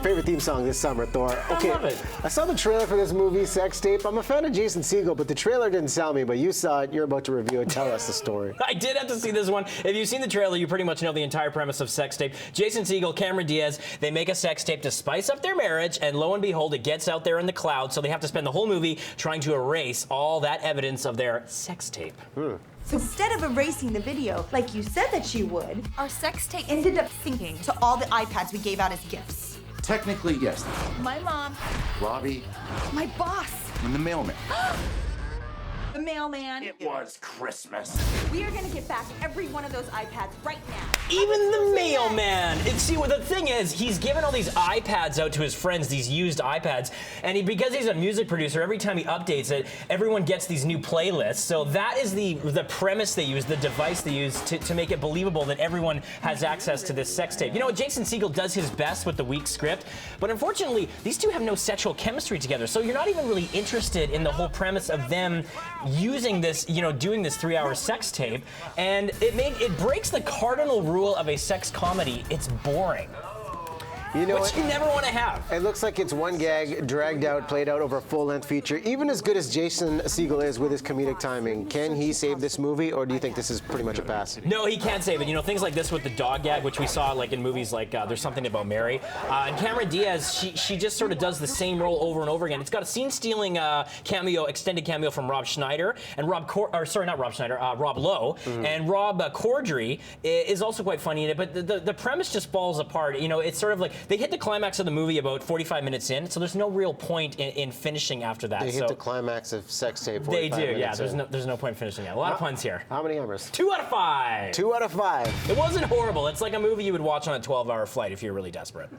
Favorite theme song this summer, Thor. Okay, I love it. I saw the trailer for this movie, Sex Tape. I'm a fan of Jason Segel, but the trailer didn't sell me. But you saw it. You're about to review it. Tell us the story. I did have to see this one. If you've seen the trailer, you pretty much know the entire premise of Sex Tape. Jason Segel, Cameron Diaz, they make a sex tape to spice up their marriage, and lo and behold, it gets out there in the cloud, so they have to spend the whole movie trying to erase all that evidence of their sex tape. So instead of erasing the video, like you said that you would, our sex tape ended up syncing to all the iPads we gave out as gifts. Technically, yes. My mom, Robbie my boss, and the mailman. the mailman. It was Christmas. We are gonna get back every one of those iPads right now. Even the mailman. And see, what the thing is, he's given all these iPads out to his friends, these used iPads, and because he's a music producer, every time he updates it, everyone gets these new playlists. So that is the premise they use, the device they use to make it believable that everyone has access to this sex tape. You know what? Jason Segel does his best with the weak script, but unfortunately, these two have no sexual chemistry together. So you're not even really interested in the whole premise of them using this, doing this 3-hour sex tape, and it breaks the cardinal rule of a sex comedy. It's boring. You know Which you never want to have. It looks like it's one gag dragged out, played out over a full-length feature. Even as good as Jason Segel is with his comedic timing, can he save this movie, or do you think this is pretty much a pass? No, he can't save it. Things like this with the dog gag, which we saw like in movies like There's Something About Mary. And Cameron Diaz, she just sort of does the same role over and over again. It's got a scene-stealing extended cameo from Rob Schneider and Rob Lowe. And Rob Corddry is also quite funny in it, but the premise just falls apart. It's sort of like they hit the climax of the movie about 45 minutes in, so there's no real point in finishing after that. They hit the climax of Sex Tape. They do, yeah. There's There's no point finishing it. A lot of puns here. How many Hammers? 2 out of 5. 2 out of 5. It wasn't horrible. It's like a movie you would watch on a 12-hour flight if you're really desperate.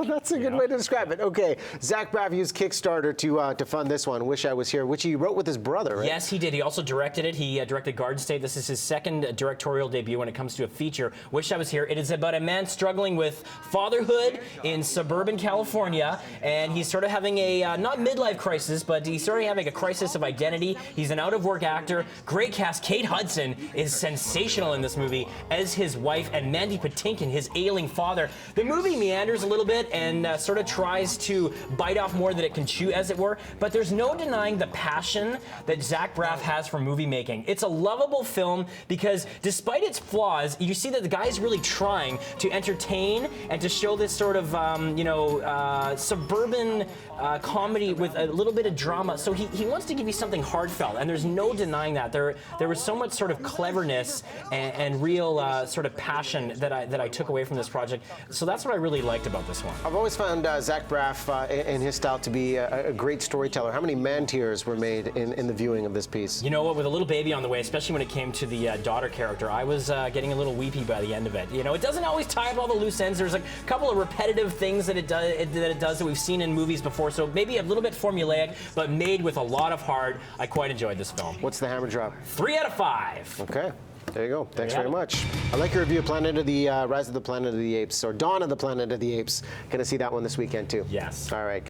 That's a good way to describe it. Okay, Zach Braff used Kickstarter to fund this one, Wish I Was Here, which he wrote with his brother, right? Yes, he did. He also directed it. He directed Garden State. This is his second directorial debut when it comes to a feature. Wish I Was Here. It is about a man struggling with fatherhood in suburban California, and he's sort of having a, not midlife crisis, but he's sort of having a crisis of identity. He's an out-of-work actor. Great cast. Kate Hudson is sensational in this movie as his wife, and Mandy Patinkin, his ailing father. The movie meanders a little bit and sort of tries to bite off more than it can chew, as it were, but there's no denying the passion that Zach Braff has for movie making. It's a lovable film because despite its flaws, you see that the guy is really trying to entertain and to show this sort of suburban comedy with a little bit of drama. So he wants to give you something heartfelt, and there's no denying that. There was so much sort of cleverness and real sort of passion that I took away from this project. So that's what I really liked about this one. I've always found Zach Braff in his style to be a great storyteller. How many man tears were made in the viewing of this piece? You know what? With a little baby on the way, especially when it came to the daughter character, I was getting a little weepy by the end of it. It doesn't always tie up all the loose ends. There's a couple of repetitive things that it does that we've seen in movies before. So maybe a little bit formulaic, but made with a lot of heart. I quite enjoyed this film. What's the hammer drop? 3 out of 5. Okay. There you go. Thanks very much. I like your review of Planet of the Rise of the Planet of the Apes, or Dawn of the Planet of the Apes. Gonna see that one this weekend too. Yes. All right.